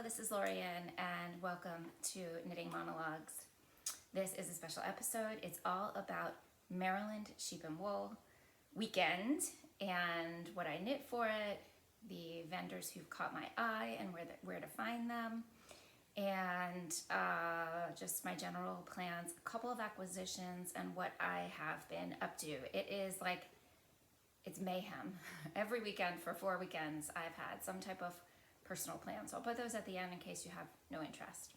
this is Lorian and welcome to Knitting Monologues. This is a special episode. It's all about Maryland sheep and wool weekend and what I knit for it, the vendors who've caught my eye and where to find them, and just my general plans, a couple of acquisitions, and what I have been up to. It's mayhem. Every weekend for 4 weekends I've had some type of personal plan. So I'll put those at the end in case you have no interest.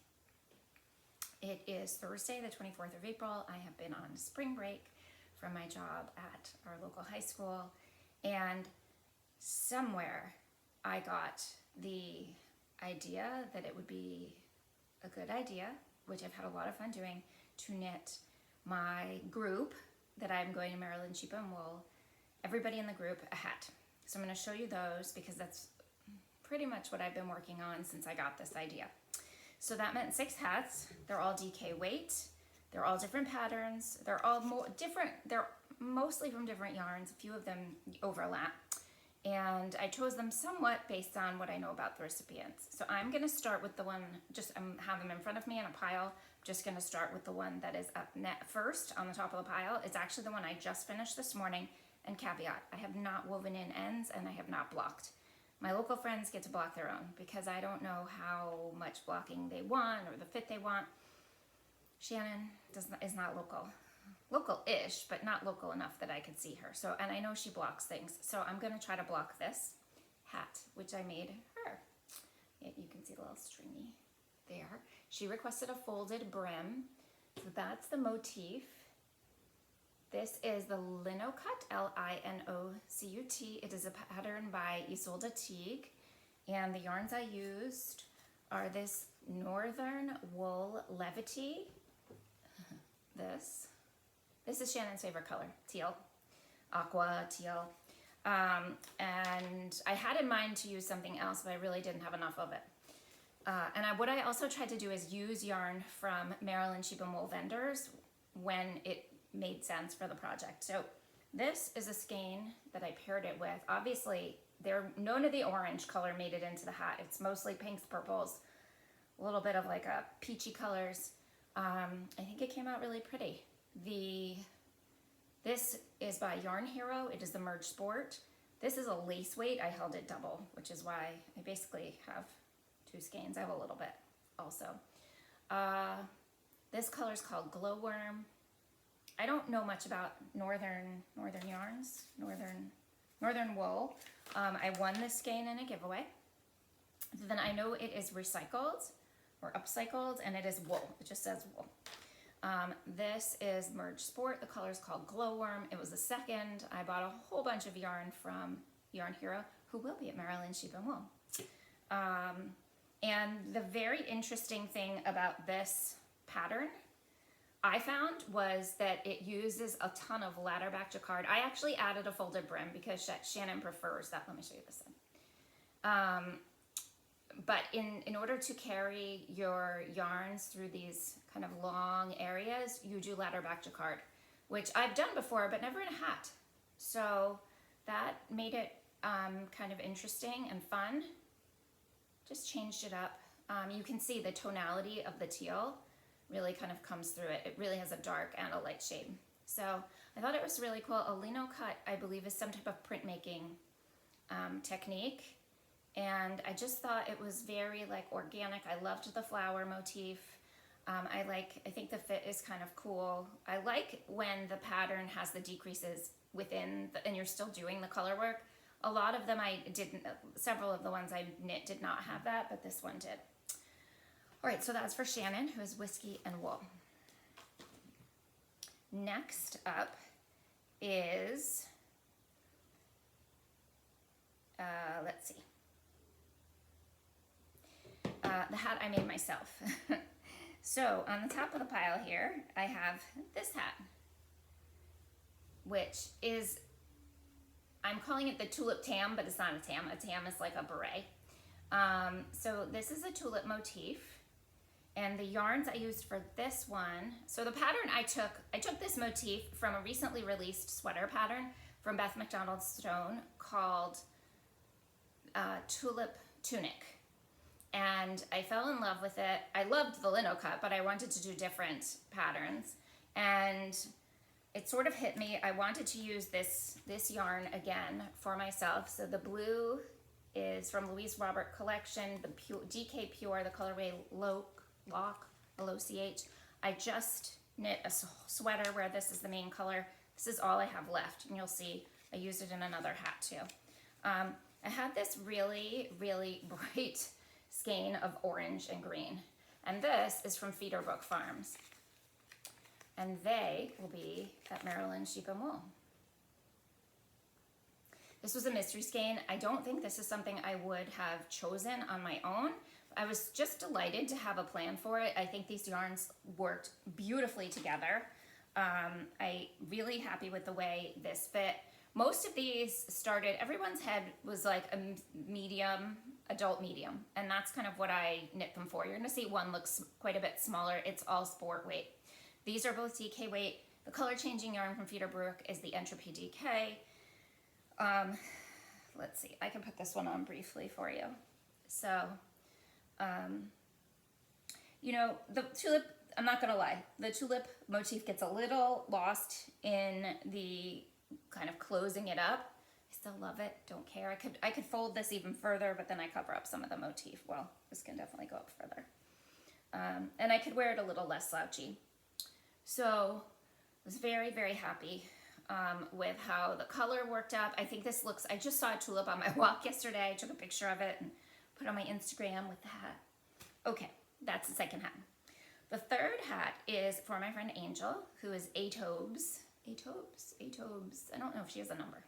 It is Thursday, the 24th of April. I have been on spring break from my job at our local high school, and somewhere I got the idea that it would be a good idea, which I've had a lot of fun doing, to knit my group that I'm going to Maryland Sheep and Wool, everybody in the group a hat. So I'm going to show you those because that's pretty much what I've been working on since I got this idea. So that meant 6 hats. They're all DK weight. They're all different patterns. They're all different. They're mostly from different yarns. A few of them overlap. And I chose them somewhat based on what I know about the recipients. So I'm going to start with the one, have them in front of me in a pile. I'm just going to start with the one that is up first on the top of the pile. It's actually the one I just finished this morning. And caveat, I have not woven in ends and I have not blocked. My local friends get to block their own because I don't know how much blocking they want or the fit they want. Shannon is not local. Local-ish, but not local enough that I could see her. So, and I know she blocks things. So I'm going to try to block this hat, which I made her. You can see the little stringy there. She requested a folded brim. So that's the motif. This is the Linocut, L-I-N-O-C-U-T. It is a pattern by Ysolda Teague. And the yarns I used are this Northern Wool Levity. This is Shannon's favorite color, teal, aqua teal. And I had in mind to use something else, but I really didn't have enough of it. What I also tried to do is use yarn from Maryland Sheep and Wool vendors when it made sense for the project. So this is a skein that I paired it with. Obviously, none of the orange color made it into the hat. It's mostly pinks, purples, a little bit of like a peachy colors. I think it came out really pretty. This is by Yarn Hero. It is the Merge Sport. This is a lace weight. I held it double, which is why I basically have 2 skeins. I have a little bit also. This color is called Glowworm. I don't know much about northern yarns, northern wool. I won this skein in a giveaway. Then I know it is recycled or upcycled, and it is wool. It just says wool. This is Merge Sport. The color is called Glowworm. It was the second. I bought a whole bunch of yarn from Yarn Hero, who will be at Maryland Sheep and Wool. And the very interesting thing about this pattern I found was that it uses a ton of ladder back jacquard. I actually added a folded brim because Shannon prefers that. Let me show you this then. But in order to carry your yarns through these kind of long areas, you do ladder back jacquard, which I've done before, but never in a hat. So that made it kind of interesting and fun. Just changed it up. You can see the tonality of the teal really kind of comes through it. It really has a dark and a light shade. So I thought it was really cool. A Linocut, I believe, is some type of printmaking technique. And I just thought it was very like organic. I loved the flower motif. I think the fit is kind of cool. I like when the pattern has the decreases within, and you're still doing the color work. A lot of them I didn't, several of the ones I knit did not have that, but this one did. All right, so that's for Shannon, who is Whiskey and Wool. Next up is, let's see, the hat I made myself. So on the top of the pile here, I have this hat, which is, I'm calling it the Tulip Tam, but it's not a tam. A tam is like a beret. So this is a tulip motif. And the yarns I used for this one, so the pattern I took this motif from a recently released sweater pattern from Beth Macdonald Stone called Tulip Tunic. and I fell in love with it. I loved the Linocut, but I wanted to do different patterns, and it sort of hit me. I wanted to use this yarn again for myself. So the blue is from Louise Robert collection, the DK Pure, the colorway Lock, L-O-C-H. I just knit a sweater where this is the main color. This is all I have left, and you'll see I used it in another hat too. I had this really, really bright skein of orange and green, and this is from Feederbrook Farms, and they will be at Maryland Sheep and Wool. This was a mystery skein. I don't think this is something I would have chosen on my own. I was just delighted to have a plan for it. I think these yarns worked beautifully together. I really happy with the way this fit. Most of these started, everyone's head was like a medium, adult medium, and that's kind of what I knit them for. You're gonna see one looks quite a bit smaller. It's all sport weight. These are both DK weight. The color changing yarn from Feederbrook is the Entropy DK. Let's see, I can put this one on briefly for you. So, you know, the tulip, I'm not gonna lie, the tulip motif gets a little lost in the kind of closing it up. I still love it, don't care. I could fold this even further, but then I cover up some of the motif. Well, this can definitely go up further. And I could wear it a little less slouchy. So I was very, very happy with how the color worked up. I think this looks, I just saw a tulip on my walk yesterday. I took a picture of it and put it on my Instagram with the hat. Okay, that's the second hat. The third hat is for my friend Angel, who is Atobes. I don't know if she has a number.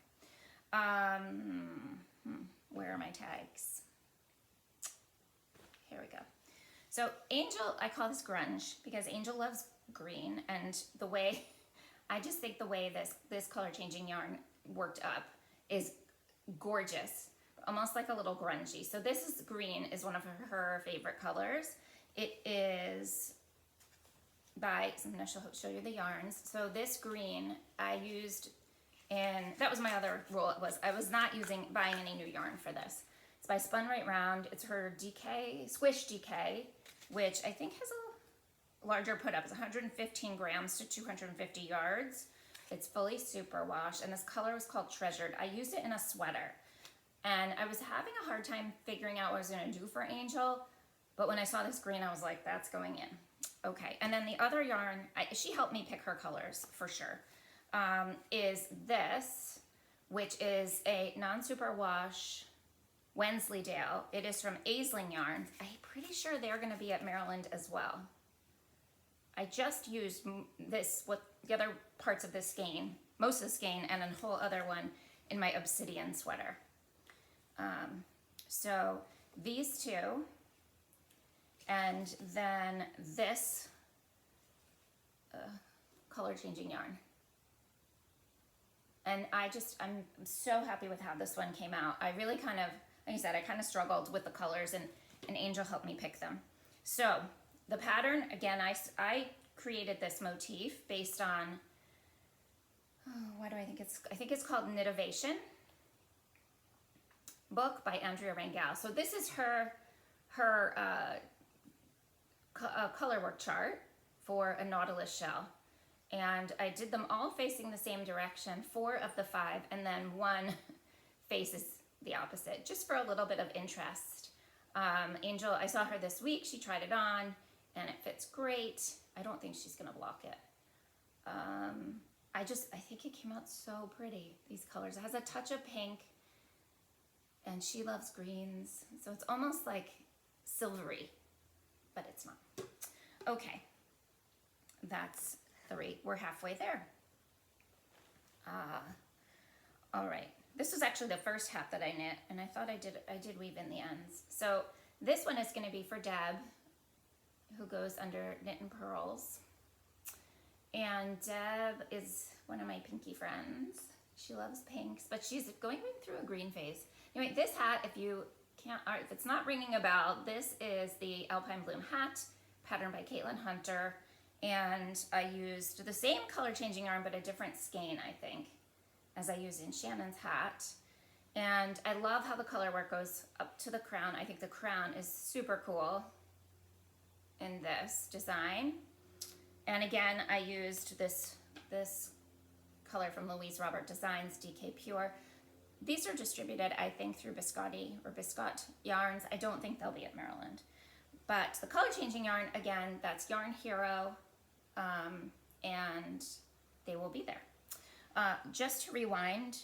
Where are my tags? Here we go. So Angel, I call this grunge because Angel loves green, and the way, I just think the way this color changing yarn worked up is gorgeous, almost like a little grungy. So this is green, is one of her favorite colors. It is by, so I'm going to show you the yarns. So this green I used, and that was my other rule, I was not buying any new yarn for this. It's by Spun Right Round. It's her DK, Squish DK, which I think has a larger put up. It's 115 grams to 250 yards. It's fully superwash, and this color was called Treasured. I used it in a sweater, and I was having a hard time figuring out what I was going to do for Angel, but when I saw this green, I was like, that's going in. Okay, and then the other yarn, she helped me pick her colors for sure, is this, which is a non-superwash Wensleydale. It is from Aisling Yarn. I'm pretty sure they're going to be at Maryland as well. I just used this, the other parts of this skein, most of the skein, and a whole other one in my obsidian sweater. So these two, and then this color changing yarn. And I'm so happy with how this one came out. I really kind of, like I said, I kind of struggled with the colors, and Angel helped me pick them. So the pattern, again, I created this motif based on, I think it's called Knitovation book by Andrea Rangel. So this is her color work chart for a nautilus shell, and I did them all facing the same direction, 4 of the 5, and then 1 faces the opposite, just for a little bit of interest. Angel, I saw her this week, she tried it on, and it fits great. I don't think she's gonna block it. I think it came out so pretty, these colors. It has a touch of pink, and she loves greens, so it's almost like silvery, but it's not. Okay, that's 3. We're halfway there. All right. This was actually the first hat that I knit, and I thought I did weave in the ends. So this one is going to be for Deb, who goes under Knit and Pearls. And Deb is one of my pinky friends. She loves pinks, but she's going through a green phase. Anyway, this hat, if it's not ringing a bell, this is the Alpine Bloom hat, patterned by Caitlin Hunter, and I used the same color changing yarn, but a different skein, I think, as I used in Shannon's hat. And I love how the color work goes up to the crown. I think the crown is super cool in this design. And again, I used this color from Louise Robert Designs, DK Pure. These are distributed, I think, through Biscotti or Biscott Yarns. I don't think they'll be at Maryland. But the color changing yarn, again, that's Yarn Hero, and they will be there. Just to rewind,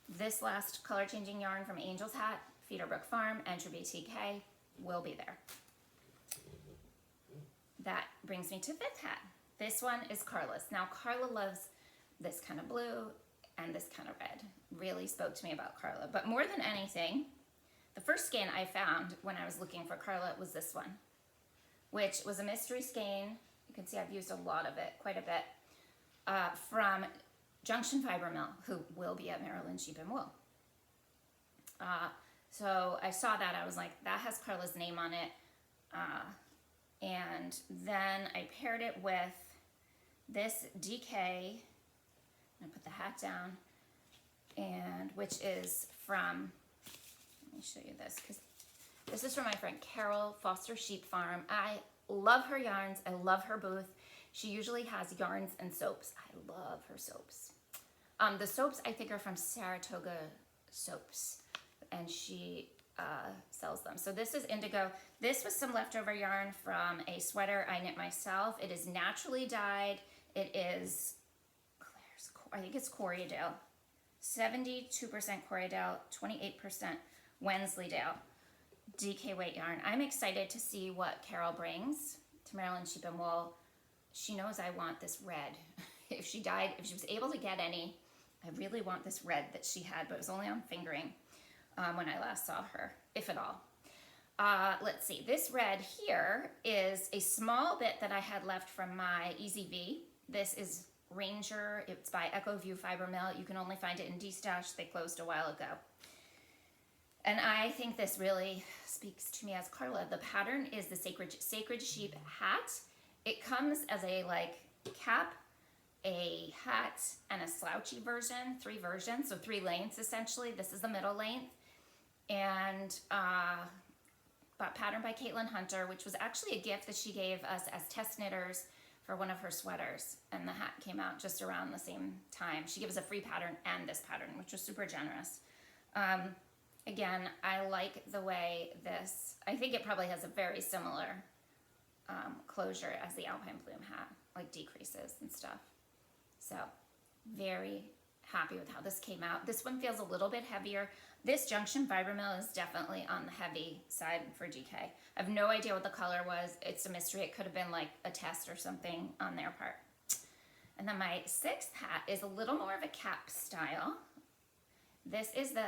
this last color changing yarn from Angel's Hat, Feederbrook Farm, Entropy TK, will be there. That brings me to fifth hat. This one is Carla's. Now, Carla loves this kind of blue and this kind of red. Really spoke to me about Carla. But more than anything, the first skein I found when I was looking for Carla was this one, which was a mystery skein. You can see I've used a lot of it, quite a bit, from Junction Fiber Mill, who will be at Maryland Sheep and Wool. So I saw that, I was like, that has Carla's name on it. And then I paired it with this DK, I'm gonna put the hat down, and which is from, let me show you this, because this is from my friend Carol Foster Sheep Farm. I love her yarns, I love her booth. She usually has yarns and soaps. I love her soaps. The soaps I think are from Saratoga Soaps, and she sells them. So this is indigo. This was some leftover yarn from a sweater I knit myself. It is naturally dyed. It is, I think it's Corriedale. 72% Corriedale, 28% Wensleydale. DK weight yarn. I'm excited to see what Carol brings to Maryland Sheep and Wool. She knows I want this red. If she was able to get any, I really want this red that she had, but it was only on fingering when I last saw her, if at all. Let's see, this red here is a small bit that I had left from my Easy V. This is Ranger, it's by Echoview Fiber Mill. You can only find it in D-Stash, they closed a while ago. And I think this really speaks to me as Carla. The pattern is the Sacred Sheep hat. It comes as a cap, a hat, and a slouchy version, 3 versions, so 3 lengths essentially. This is the middle length. And pattern by Caitlin Hunter, which was actually a gift that she gave us as test knitters for one of her sweaters. And the hat came out just around the same time. She gave us a free pattern and this pattern, which was super generous. Again, I like the way this, I think it probably has a very similar closure as the Alpine plume hat, like decreases and stuff. So very happy with how this came out. This one feels a little bit heavier. This Junction Fiber Mill is definitely on the heavy side for GK. I have no idea what the color was. It's a mystery. It could have been like a test or something on their part. And then my 6th hat is a little more of a cap style. This is the,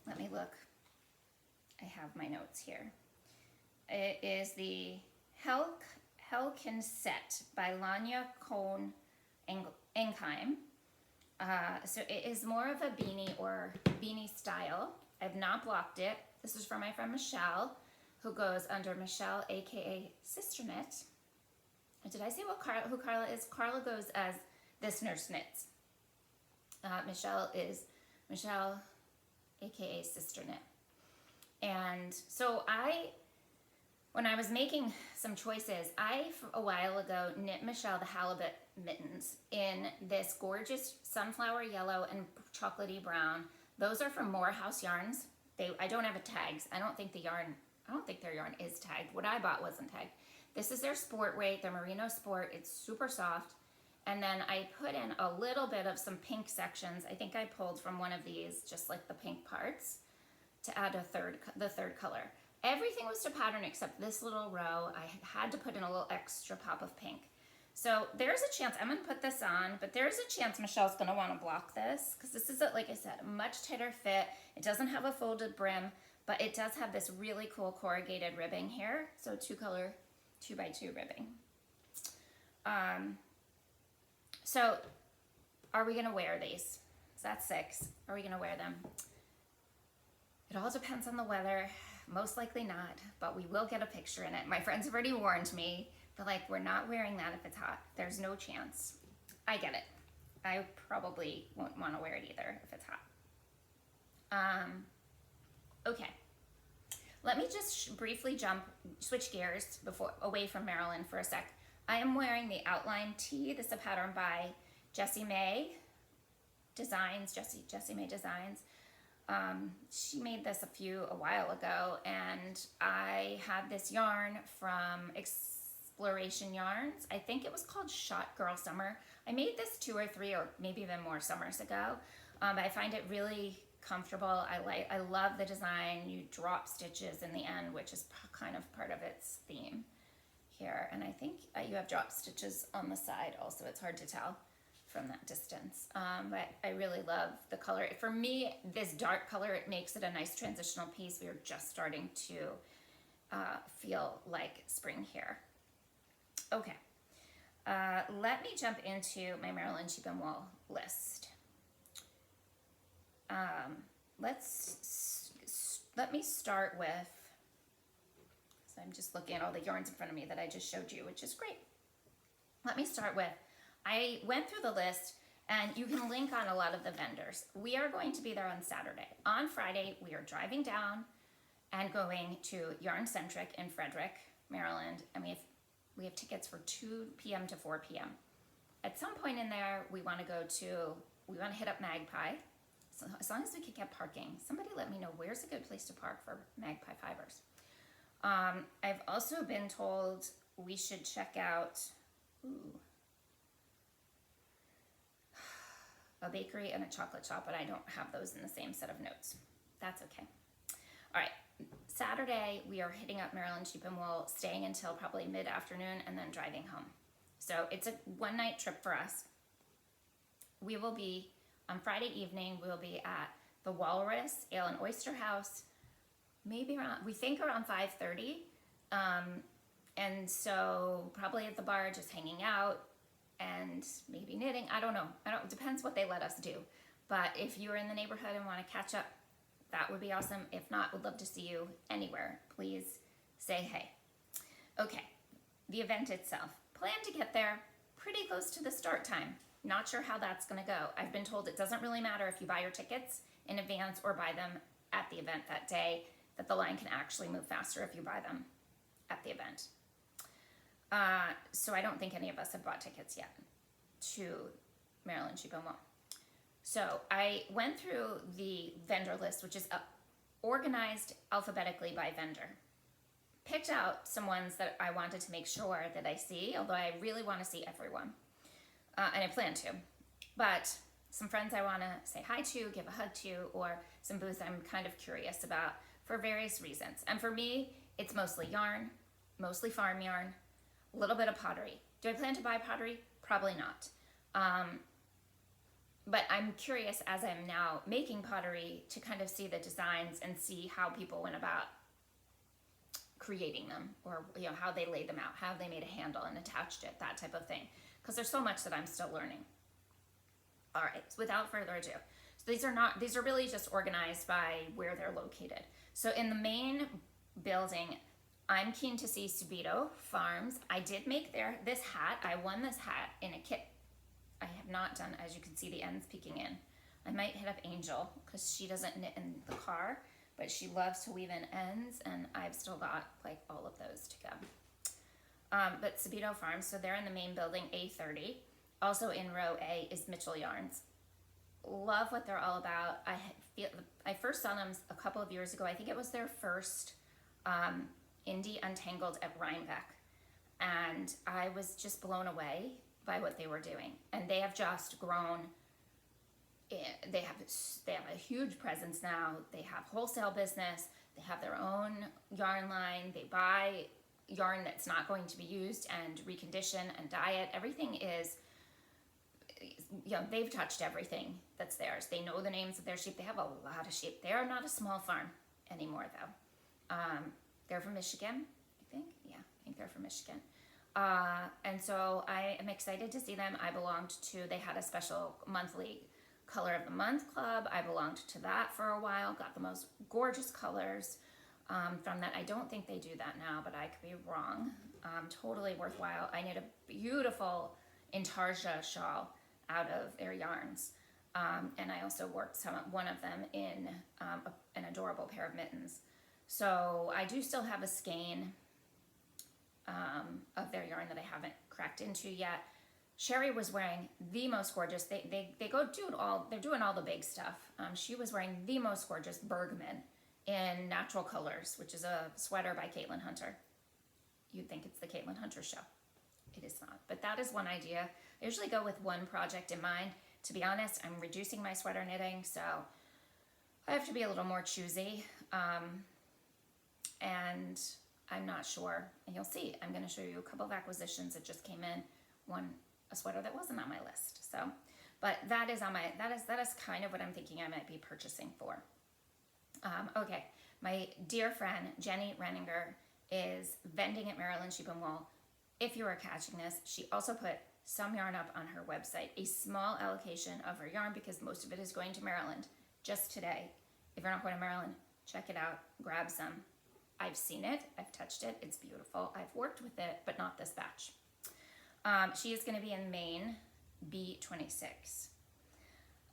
let me look. I have my notes here. It is the Hellekindset by Lanya Cohn Engheim. So it is more of a beanie style. I've not blocked it. This is from my friend Michelle, who goes under Michelle, aka Sister Knit. And did I say who Carla is? Carla goes as This Nurse Knits. Michelle is Michelle, aka Sister Knit. And so when I was making some choices, I, a while ago, knit Michelle the halibut mittens in this gorgeous sunflower yellow and chocolatey brown. Those are from Morehouse yarns. I don't have tags. I don't think their yarn is tagged. What I bought wasn't tagged. This is their sport weight, their Merino sport. It's super soft. And then I put in a little bit of some pink sections. I think I pulled from one of these, just like the pink parts, to add the third color. Everything was to pattern except this little row. I had to put in a little extra pop of pink. So there's a chance, I'm gonna put this on, but there's a chance Michelle's gonna wanna block this, because this is, like I said, a much tighter fit. It doesn't have a folded brim, but it does have this really cool corrugated ribbing here. So 2-color, 2x2 ribbing. So are we gonna wear these? So that's 6. Are we gonna wear them? It all depends on the weather. Most likely not, but we will get a picture in it. My friends have already warned me. They're like, we're not wearing that if it's hot. There's no chance. I get it. I probably won't want to wear it either if it's hot. Okay, let me just briefly switch gears away from Maryland for a sec. I am wearing the outline tee. This is a pattern by Jessie May Designs. Jessie May Designs. She made this a while ago, and I had this yarn from Exploration Yarns. I think it was called Shot Girl Summer. I made this 2 or 3 or maybe even more summers ago. I find it really comfortable. I love the design. You drop stitches in the end, which is kind of part of its theme here. And I think you have drop stitches on the side also. It's hard to tell from that distance. But I really love the color. For me, this dark color, it makes it a nice transitional piece. We are just starting to feel like spring here. Okay. Let me jump into my Maryland Sheep and Wool list. Let me start with, so I'm just looking at all the yarns in front of me that I just showed you, which is great. Let me start with, I went through the list, and you can link on a lot of the vendors. We are going to be there on Saturday. On Friday, we are driving down and going to Yarn Centric in Frederick, Maryland, and we have tickets for 2 p.m. to 4 p.m. At some point in there, we want to hit up Magpie. So as long as we can get parking. Somebody let me know where's a good place to park for Magpie Fibers. I've also been told we should check out a bakery and a chocolate shop, but I don't have those in the same set of notes. That's okay. All right, Saturday we are hitting up Maryland Sheep and Wool, staying until probably mid-afternoon and then driving home. So it's a one-night trip for us. We will be, on Friday evening, we'll be at the Walrus Ale and Oyster House, maybe around, we think around 5:30. And so probably at the bar, just hanging out and maybe knitting. I don't know. It depends what they let us do. But if you're in the neighborhood and want to catch up, that would be awesome. If not, would love to see you anywhere. Please say hey. Okay, the event itself. Plan to get there pretty close to the start time. Not sure how that's going to go. I've been told it doesn't really matter if you buy your tickets in advance or buy them at the event that day, that the line can actually move faster if you buy them at the event. So I don't think any of us have bought tickets yet to Maryland Sheep and Wool. So I went through the vendor list, which is organized alphabetically by vendor. Picked out some ones that I wanted to make sure that I see, although I really want to see everyone. And I plan to. But some friends I want to say hi to, give a hug to, or some booths I'm kind of curious about for various reasons. And for me, it's mostly yarn, mostly farm yarn, a little bit of pottery. Do I plan to buy pottery? Probably not. But I'm curious, as I'm now making pottery, to kind of see the designs and see how people went about creating them, or how they laid them out, how they made a handle and attached it, that type of thing. Because there's so much that I'm still learning. All right, so without further ado, so these are really just organized by where they're located. So in the main building, I'm keen to see Subito Farms. I did make this hat. I won this hat in a kit. I have not done, as you can see, the ends peeking in. I might hit up Angel because she doesn't knit in the car, but she loves to weave in ends, and I've still got like all of those to go. But Subito Farms, so they're in the main building, A30. Also in row A is Mitchell Yarns. Love what they're all about. I first saw them a couple of years ago. I think it was their first Indie Untangled at Rhinebeck. And I was just blown away by what they were doing. And they have just grown. They have a huge presence now. They have wholesale business. They have their own yarn line. They buy yarn that's not going to be used and recondition and dye it. Everything is, they've touched everything that's theirs. They know the names of their sheep. They have a lot of sheep. They are not a small farm anymore, though. They're from Michigan, I think. Yeah, I think they're from Michigan. And so I am excited to see them. They had a special monthly Color of the Month club. I belonged to that for a while. Got the most gorgeous colors from that. I don't think they do that now, but I could be wrong. Totally worthwhile. I knit a beautiful intarsia shawl out of their yarns. And I also worked one of them in an adorable pair of mittens. So I do still have a skein of their yarn that I haven't cracked into yet. Sherry was wearing the most gorgeous, they're doing all the big stuff. She was wearing the most gorgeous Bergman in Natural Colors, which is a sweater by Caitlin Hunter. You'd think it's the Caitlin Hunter show. It is not, but that is one idea. I usually go with one project in mind. To be honest, I'm reducing my sweater knitting, so I have to be a little more choosy. And I'm not sure, and you'll see, I'm gonna show you a couple of acquisitions that just came in. A sweater that wasn't on my list. So, but that is kind of what I'm thinking I might be purchasing for. Okay, my dear friend Jenny Renninger is vending at Maryland Sheep and Wool. If you are catching this, she also put some yarn up on her website, a small allocation of her yarn because most of it is going to Maryland just today. If you're not going to Maryland, check it out, grab some. I've seen it, I've touched it, it's beautiful. I've worked with it, but not this batch. She is going to be in Maine, B26.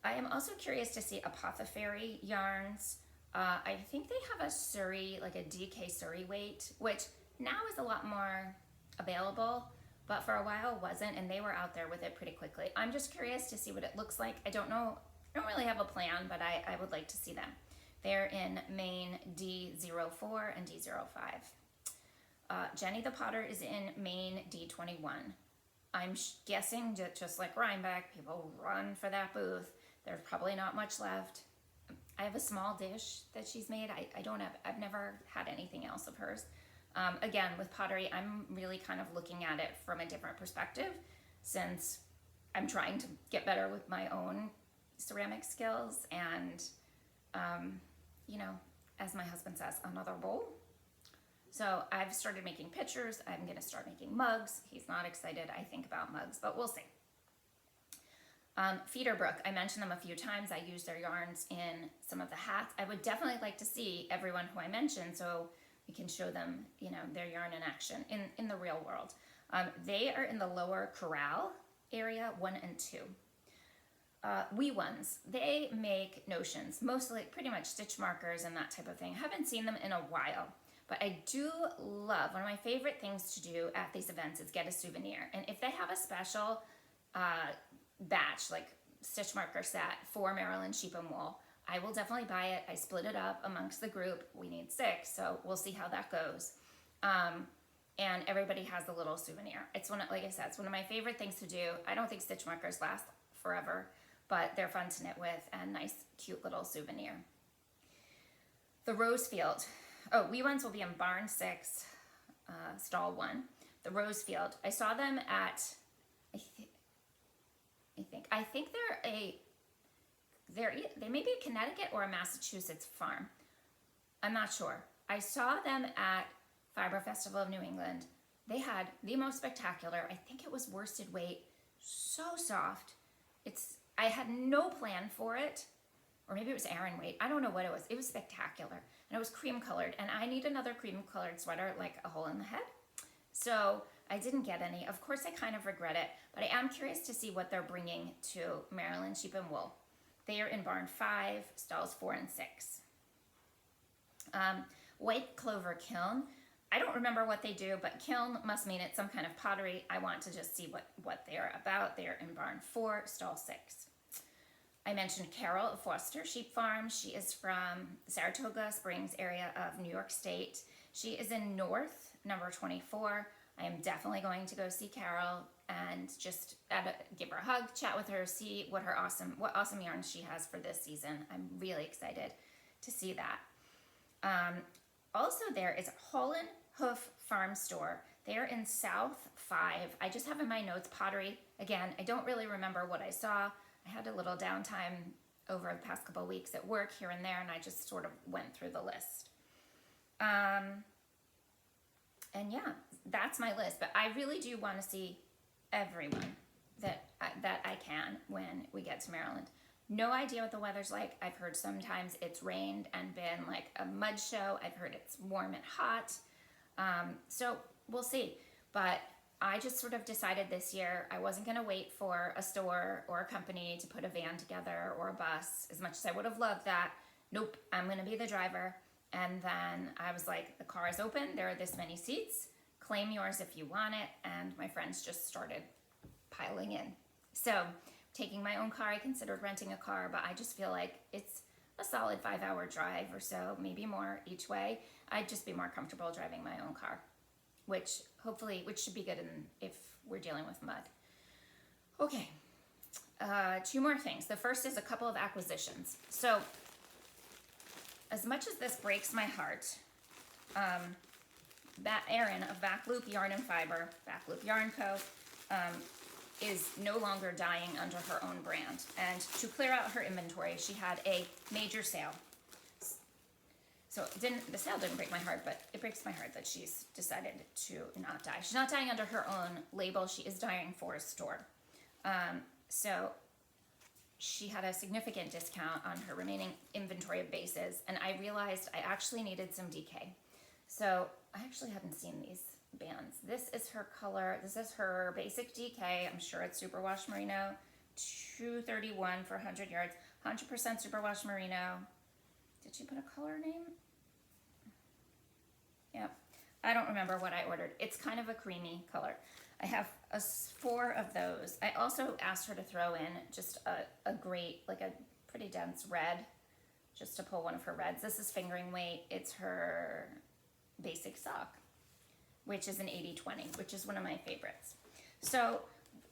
I am also curious to see Apothecary yarns. I think they have a Surrey, like a DK Surrey weight, which now is a lot more available, but for a while wasn't, and they were out there with it pretty quickly. I'm just curious to see what it looks like. I don't know, I don't really have a plan, but I would like to see them. They're in Maine D04 and D05. Jenny the Potter is in Maine D21. I'm guessing just like Rhinebeck, people run for that booth. There's probably not much left. I have a small dish that she's made. I've never had anything else of hers. Again, with pottery, I'm really kind of looking at it from a different perspective since I'm trying to get better with my own ceramic skills and, you know, as my husband says, another bowl. So I've started making pictures. I'm going to start making mugs. He's not excited, I think, about mugs, but we'll see. Feederbrook, I mentioned them a few times. I use their yarns in some of the hats. I would definitely like to see everyone who I mentioned so we can show them, you know, their yarn in action in the real world. They are in the Lower Corral area, 1 and 2. Wee Ones, they make notions, mostly pretty much stitch markers and that type of thing. I haven't seen them in a while. But I do love, one of my favorite things to do at these events is get a souvenir. And if they have a special batch, like stitch marker set for Maryland Sheep and Wool, I will definitely buy it. I split it up amongst the group. We need 6, so we'll see how that goes. And everybody has a little souvenir. It's like I said, it's one of my favorite things to do. I don't think stitch markers last forever, but they're fun to knit with and nice, cute little souvenir. The Rosefield. Oh, Wee Ones will be in Barn 6, Stall 1. The Rosefield. I saw them at, I think they may be a Connecticut or a Massachusetts farm. I'm not sure. I saw them at Fiber Festival of New England. They had the most spectacular, I think it was worsted weight, so soft. I had no plan for it. Or maybe it was Aran weight. I don't know what it was. It was spectacular. And it was cream colored. And I need another cream colored sweater, like a hole in the head. So I didn't get any. Of course, I kind of regret it. But I am curious to see what they're bringing to Maryland Sheep and Wool. They are in Barn 5, Stalls 4 and 6. White Clover Kiln. I don't remember what they do, but kiln must mean it's some kind of pottery. I want to just see what they are about. They are in Barn 4, Stall 6. I mentioned Carol of Foster Sheep Farm. She is from Saratoga Springs area of New York State. She is in North, number 24. I am definitely going to go see Carol and just give her a hug, chat with her, see what awesome yarns she has for this season. I'm really excited to see that. Also there is Holland Hoof Farm Store. They're in South 5. I just have in my notes pottery. Again, I don't really remember what I saw. I had a little downtime over the past couple of weeks at work here and there, and I just sort of went through the list. And yeah, that's my list. But I really do want to see everyone that I can when we get to Maryland. No idea what the weather's like. I've heard sometimes it's rained and been like a mud show. I've heard it's warm and hot. So we'll see. But I just sort of decided this year I wasn't going to wait for a store or a company to put a van together or a bus, as much as I would have loved that. Nope, I'm going to be the driver. And then I was like, the car is open, there are this many seats, claim yours if you want it. And my friends just started piling in. So taking my own car, I considered renting a car, but I just feel like it's a solid 5-hour drive or so, maybe more each way. I'd just be more comfortable driving my own car, which should be good if we're dealing with mud. Okay, 2 more things. The first is a couple of acquisitions. So as much as this breaks my heart, Erin of Backloop Yarn and Fiber, Backloop Yarn Co., is no longer dyeing under her own brand. And to clear out her inventory, she had a major sale. So the sale didn't break my heart, but it breaks my heart that she's decided to not dye. She's not dyeing under her own label. She is dyeing for a store. So she had a significant discount on her remaining inventory of bases, and I realized I actually needed some DK. So I actually hadn't seen these bands. This is her color. This is her basic DK. I'm sure it's superwash merino. $231 for 100 yards. 100% superwash merino. Did she put a color name? Yep. I don't remember what I ordered. It's kind of a creamy color. I have 4 of those. I also asked her to throw in just a great, like a pretty dense red, just to pull one of her reds. This is fingering weight. It's her basic sock, which is an 80-20, which is one of my favorites. So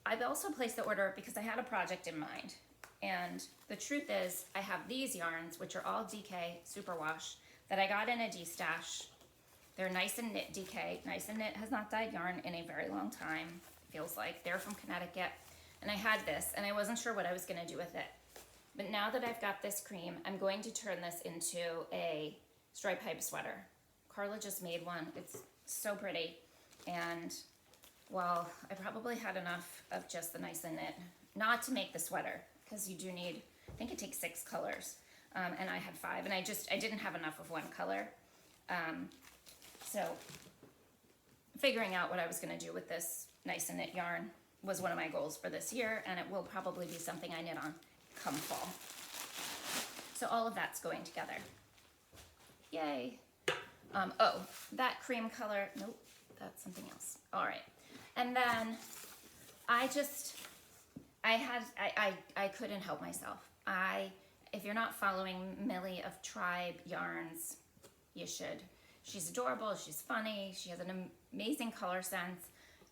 I've also placed the order because I had a project in mind. And the truth is, I have these yarns, which are all DK superwash, that I got in a D-stash. They're Nice and Knit DK. Nice and Knit has not dyed yarn in a very long time, feels like. They're from Connecticut. And I had this, and I wasn't sure what I was going to do with it. But now that I've got this cream, I'm going to turn this into a stripe hype sweater. Carla just made one. It's so pretty. And while I probably had enough of just the Nice and Knit, not to make the sweater, because you do need, I think it takes 6 colors, and I had 5, and I didn't have enough of one color. So figuring out what I was going to do with this Nice and Knit yarn was one of my goals for this year, and it will probably be something I knit on come fall. So all of that's going together. Yay. Oh, that cream color, nope, that's something else. All right. And then I couldn't help myself. If you're not following Millie of Tribe Yarns, you should. She's adorable, she's funny, she has an amazing color sense,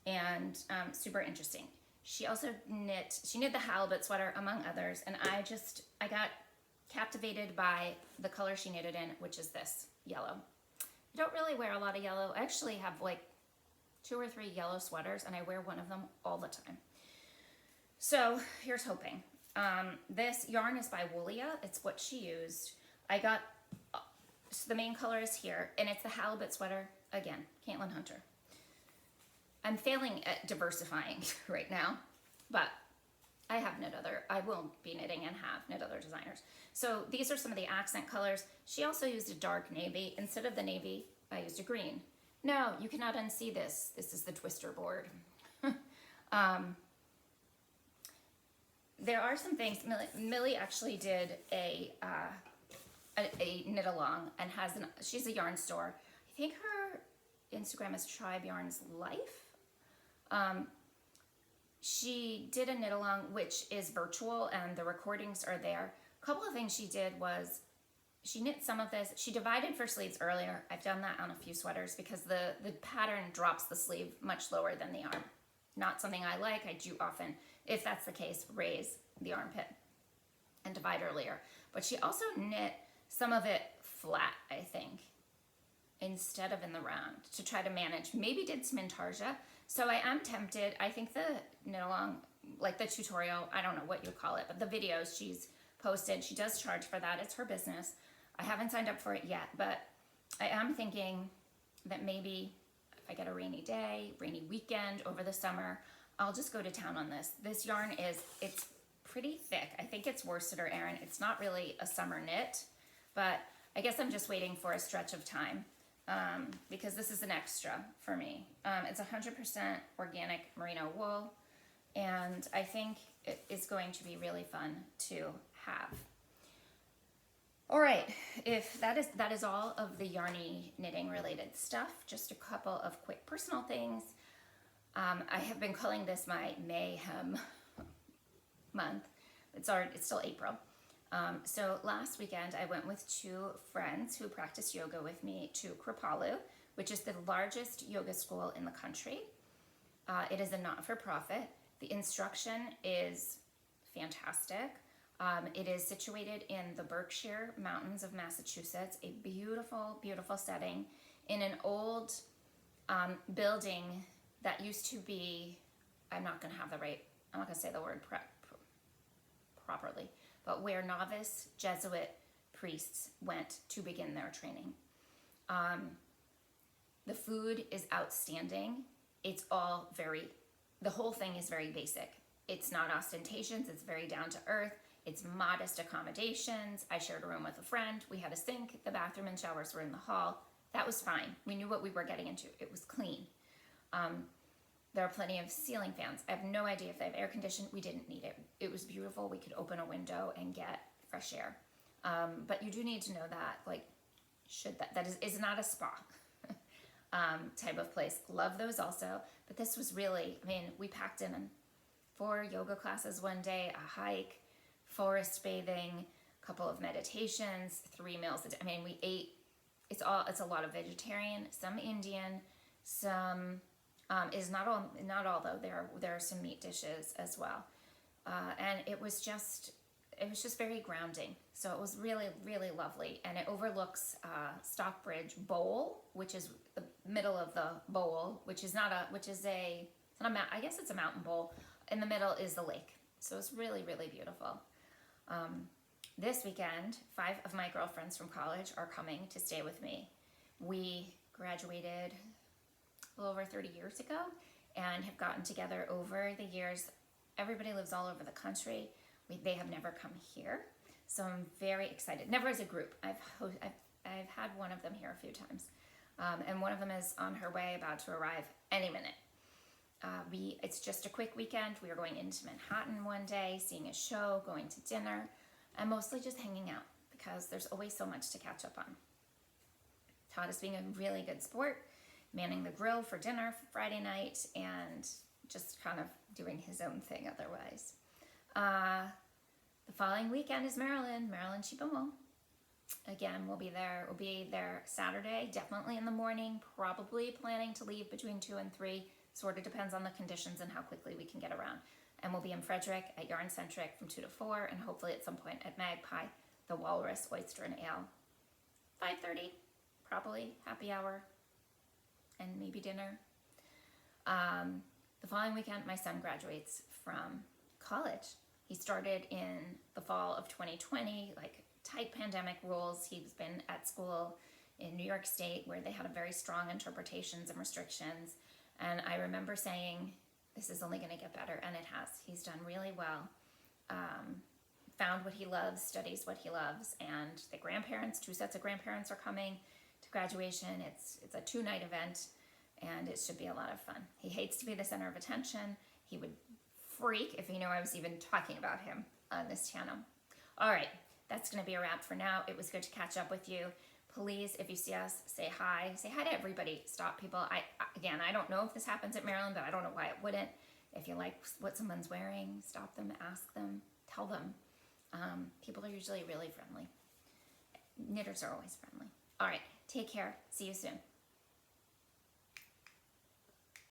and super interesting. She also knit the halibut sweater, among others, and I got captivated by the color she knitted in, which is this, yellow. I don't really wear a lot of yellow. I actually have like 2 or 3 yellow sweaters, and I wear one of them all the time. So here's hoping. This yarn is by Woolia. It's what she used. I got, so the main color is here, and it's the halibut sweater. Again, Caitlin Hunter. I'm failing at diversifying right now, but I will be knitting and have knit other designers. So these are some of the accent colors. She also used a dark navy. Instead of the navy, I used a green. No, you cannot unsee this. This is the twister board. There are some things. Millie actually did a knit along and she's a yarn store. I think her Instagram is Tribe Yarns Life. She did a knit along, which is virtual, and the recordings are there. A couple of things she did was she knit some of this. She divided for sleeves earlier. I've done that on a few sweaters because the pattern drops the sleeve much lower than the arm. Not something I like. I do often, if that's the case, raise the armpit and divide earlier. But she also knit some of it flat, I think, instead of in the round to try to manage. Maybe did some intarsia. So I am tempted. I think the knit along, like the tutorial, I don't know what you call it, but the videos she's posted, she does charge for that. It's her business. I haven't signed up for it yet, but I am thinking that maybe if I get a rainy day, rainy weekend over the summer, I'll just go to town on this. This yarn it's pretty thick. I think it's worsted or Aran. It's not really a summer knit, but I guess I'm just waiting for a stretch of time. because this is an extra for me. It's 100% organic merino wool, and I think it is going to be really fun to have. All right, if that is all of the yarny knitting related stuff. Just a couple of quick personal things. I have been calling this my MAYhem month. It's still April. So last weekend I went with two friends who practice yoga with me to Kripalu, which is the largest yoga school in the country. It is a not-for-profit. The instruction is fantastic. It is situated in the Berkshire Mountains of Massachusetts, a beautiful, beautiful setting in an old building that used to be, I'm not going to say the word properly, but where novice Jesuit priests went to begin their training. The food is outstanding. It's all the whole thing is very basic. It's not ostentatious, it's very down to earth. It's modest accommodations. I shared a room with a friend. We had a sink. The bathroom and showers were in the hall. That was fine. We knew what we were getting into. It was clean. There are plenty of ceiling fans. I have no idea if they have air conditioning. We didn't need it. It was beautiful. We could open a window and get fresh air. But you do need to know that, that is not a spa type of place. Love those also. But this was really, we packed in 4 yoga classes one day, a hike, forest bathing, a couple of meditations, 3 meals a day. We ate, it's a lot of vegetarian, some Indian, some, is not all though, there are some meat dishes as well. And it was just very grounding. So it was really, really lovely. And it overlooks Stockbridge Bowl, which is the middle of the bowl, I guess it's a mountain bowl. In the middle is the lake. So it's really, really beautiful. This weekend, 5 of my girlfriends from college are coming to stay with me. We graduated a little over 30 years ago and have gotten together over the years. Everybody lives all over the country. They have never come here, so I'm very excited. Never as a group. I've had one of them here a few times, and one of them is on her way, about to arrive any minute. It's just a quick weekend. We are going into Manhattan one day, seeing a show, going to dinner, and mostly just hanging out because there's always so much to catch up on. Todd is being a really good sport, manning the grill for dinner for Friday night, and just kind of doing his own thing otherwise. The following weekend is Maryland Sheep and Wool. Again, we'll be there. We'll be there Saturday, definitely in the morning, probably planning to leave between 2 and 3. Sort of depends on the conditions and how quickly we can get around. And we'll be in Frederick at Yarn Centric from 2 to 4, and hopefully at some point at Magpie, the Walrus, Oyster, and Ale. 5:30, probably happy hour, and maybe dinner. The following weekend, my son graduates from college. He started in the fall of 2020, tight pandemic rules. He's been at school in New York State where they had a very strong interpretations and restrictions. And I remember saying, this is only going to get better, and it has. He's done really well, found what he loves, studies what he loves, and the grandparents, 2 sets of grandparents are coming to graduation. It's a 2-night event, and it should be a lot of fun. He hates to be the center of attention. He would freak if he knew I was even talking about him on this channel. All right, that's going to be a wrap for now. It was good to catch up with you. Please, if you see us, say hi. Say hi to everybody. Stop people. I don't know if this happens at Maryland, but I don't know why it wouldn't. If you like what someone's wearing, stop them, ask them, tell them. People are usually really friendly. Knitters are always friendly. All right, take care. See you soon.